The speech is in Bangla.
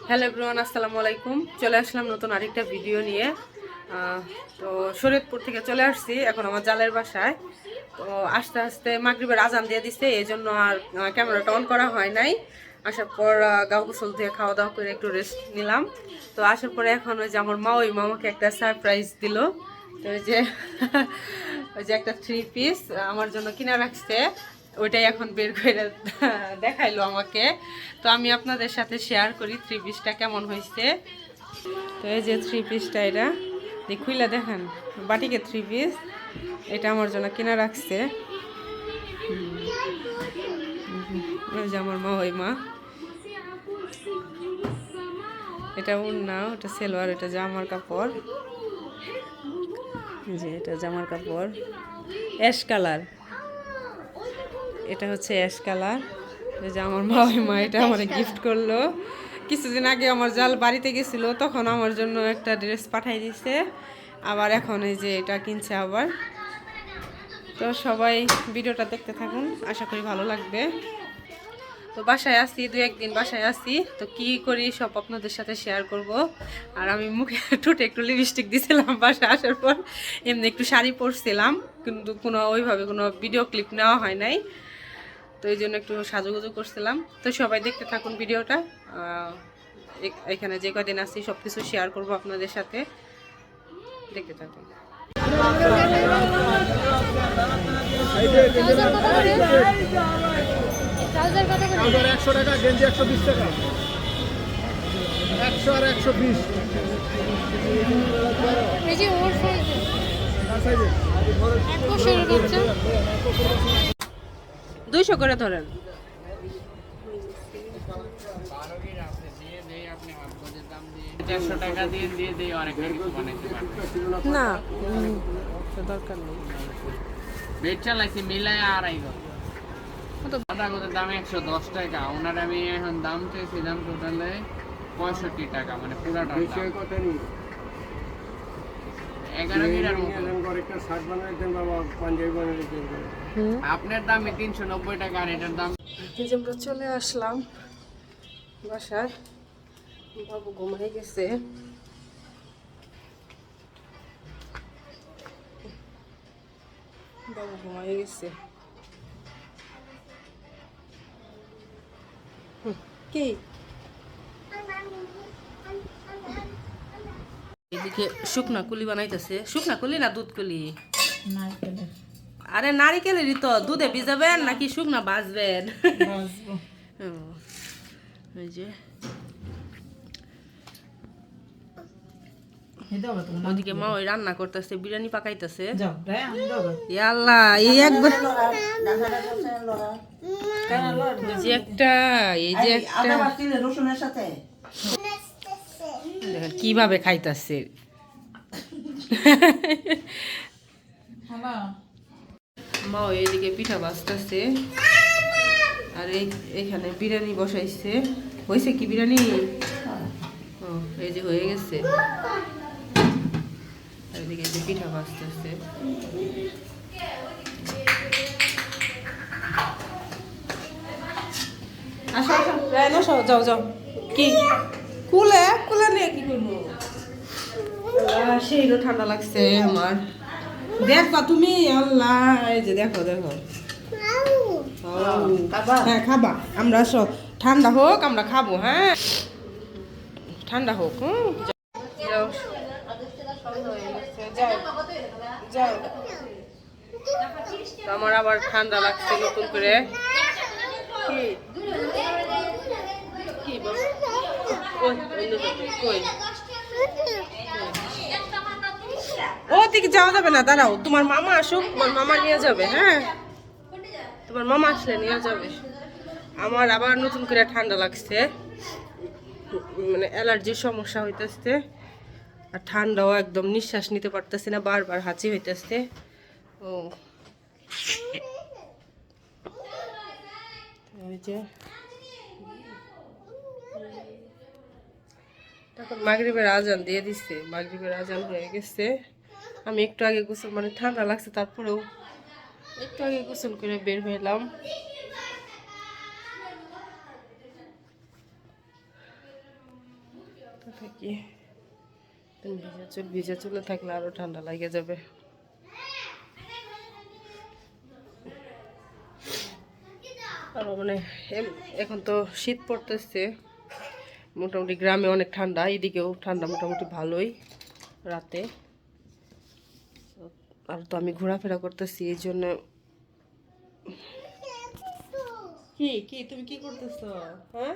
হ্যালো এভরিওয়ান, আসসালামু আলাইকুম। চলে আসলাম নতুন আরেকটা ভিডিও নিয়ে। তো শরীয়তপুর থেকে চলে আসছি এখন আমার জালের বাসায়। তো আস্তে আস্তে মাগরিবের আজান দিয়ে দিচ্ছে, এই জন্য আর ক্যামেরাটা অন করা হয় নাই। আসার পর গাও গোসল দিয়ে খাওয়া দাওয়া করে একটু রেস্ট নিলাম। তো আসার পরে এখন ওই যে আমার মা আমাকে একটা সারপ্রাইজ দিল। তো ওই যে ওই যে একটা 3 পিস আমার জন্য কিনা রাখছে, ওইটাই এখন বের করে দেখাইলো আমাকে। তো আমি আপনাদের সাথে শেয়ার করি 3 পিসটা কেমন হয়েছে। তো এই যে 3 পিসটা, এটা খুইলা দেখেন, বাটিকে 3 পিস, এটা আমার জন্য কিনা রাখছে। ওই যে আমার মা, এটা ওড়না, ওটা সেলোয়ার, এটা জামার কাপড়, যে এটা জামার কাপড় অ্যাশ কালার, এটা হচ্ছে অ্যাশ কালার। এই যে আমার মা এটা আমার গিফট করলো। কিছুদিন আগে আমার জাল বাড়িতে গেছিল, তখন আমার জন্য একটা ড্রেস পাঠাই দিছে, আবার এখন এই যে এটা কিনছে আবার। তো সবাই ভিডিওটা দেখতে থাকুন, আশা করি ভালো লাগবে। তো বাসায় আসি, 2-1 দিন বাসায় আসি, তো কি করি সব আপনাদের সাথে শেয়ার করব। আর আমি মুখে ঠোঁটে একটু লিপস্টিক দিয়েছিলাম বাসায় আসার পর, এমনি একটু শাড়ি পরছিলাম, কিন্তু ওইভাবে কোনো ভিডিও ক্লিপ নেওয়া হয় নাই। তো এই জন্য একটু সাজুগুজু করছিলাম। তো সবাই দেখতে থাকুন ভিডিওটা। এখানে যে কদিন আসছি সব কিছু শেয়ার করবো আপনাদের সাথে, দেখতে থাকুন। ট্রাউজার 100 টাকা, গেঞ্জি 120 টাকা, 100 আর 120। এই যে ওর সাইজে 200 করে ধরেন। না দরকার নেই। বেড চালাইছি মিলাই 250 দাম 110 টাকা। ওনার আমি এখন দাম চেয়েছি, দাম টোটালে 65 টাকা, মানে পুরাটা 11 মিটার মতো। আপনার দামে 390 টাকা, আর এটার দাম। যে আমরা চলে আসলাম বাসায়, বাবু ঘুমাই গেছে। বাবু ঘুমাই গেছে। কি এদিকে শুকনা কুলি বানাইতেছে। শুকনা কুলি না দুধ কুলি? আরে নারিকেলেরই তো। দুধে ভিজাবেন নাকি শুকনা ভাজবেন? ওই যে ওদিকে মা ওই রান্না করতেছে, বিরিয়ানি পাকাইতেছে। আল্লাহ, এই একবার যে একটা দেখেন কিভাবে খাইতেছে। মা এইদিকে পিঠা বাজতেছে, আর এইখানে বিরিয়ানি বসাইছে। হয়েছে কি বিরিয়ানি? ও এই যে হয়ে গেছে। এদিকে যে পিঠা বাজতেছে। আসো আসো, যাও যাও। কি কুলে কুলে নিয়ে কি করবো? সেই ঠান্ডা লাগছে আমার। দেখো তুমি, আল্লাহ, এই যে দেখো দেখো। হ্যাঁ খাবা, আমরা সব ঠান্ডা হোক আমরা খাবো। হ্যাঁ ঠান্ডা হোক। আমার আবার ঠান্ডা লাগছে নতুন করে। ও দিকে যাওয়া যাবে না, দাঁড়াও, তোমার মামা আসুক, তোমার মামা নিয়ে যাবে। হ্যাঁ তোমার মামা আসলে নিয়ে যাবে। আমার আবার নতুন করে ঠান্ডা লাগছে, মানে অ্যালার্জির সমস্যা হইতেছে, আর ঠান্ডাও একদম নিঃশ্বাস নিতে পারতেছি না, বারবার হাঁচি হইতেছে। ও যে এখন মাগরিবের আজান দিয়ে দিচ্ছে, মাগরিবের আজান হয়ে গেছে। আমি একটু আগে গোসল, মানে ঠান্ডা লাগছে তারপরেও একটু আগে গোসল করে বের হইলাম। থাকি ভিজা চুলে থাকলে আরো ঠান্ডা লাগে যাবে। আর মানে এখন তো শীত পড়তেছে, মোটামুটি গ্রামে অনেক ঠান্ডা, এদিকেও ঠান্ডা মোটামুটি ভালোই রাতে। আর তো আমি ঘোরাফেরা করতেছি এই জন্য। কি কি তুমি কি করতেছো? হ্যাঁ